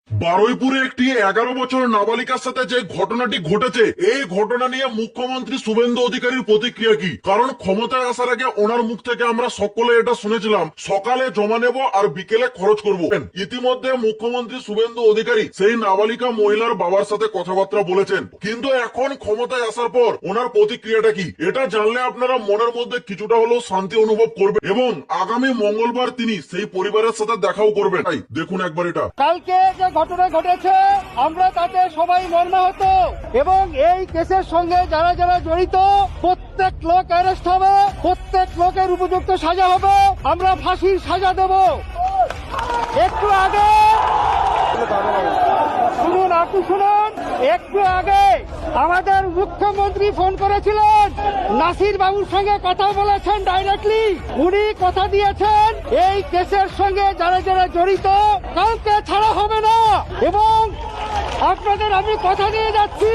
বারুইপুরে একটি 11 বছর নাবালিকার সাথে যে ঘটনাটি ঘটেছে, এই ঘটনা নিয়ে মুখ্যমন্ত্রী শুভেন্দু অধিকারীর প্রতিক্রিয়া কি? কারণ ক্ষমতায় আসার আগে ওনার মুখ থেকে আমরা সকলে এটা শুনেছিলাম, সকালে জমা নেব আর বিকেলে খরচ করব। ইতিমধ্যে মুখ্যমন্ত্রী শুভেন্দু অধিকারী সেই নাবালিকা মহিলার বাবার সাথে কথাবার্তা বলেছেন, কিন্তু এখন ক্ষমতায় আসার পর ওনার প্রতিক্রিয়াটা কি, এটা জানলে আপনারা মনের মধ্যে কিছুটা হলেও শান্তি অনুভব করবেন এবং আগামী মঙ্গলবার তিনি সেই পরিবারের সাথে দেখাও করবেন। তাই দেখুন একবার এটা। কালকে যে ঘটনা ঘটেছে আমরা তাতে সবাই মর্মাহত এবং এই কেসের সঙ্গে যারা যারা জড়িত প্রত্যেক লোক অ্যারেস্ট হবে, প্রত্যেক লোকের উপযুক্ত সাজা হবে, আমরা ফাঁসির সাজা দেব। একটু আগে শুনুন, আপনি শুনুন, একটু আগে আমাদের মুখ্যমন্ত্রী ফোন করেছিলেন, নাসির বাবুর সঙ্গে কথা বলেছেন ডাইরেক্টলি। উনি কথা দিয়েছেন এই কেসের সঙ্গে যারা যারা জড়িত কাউকে ছাড়া হবে না এবং আপনাদের আমি কথা দিয়ে যাচ্ছি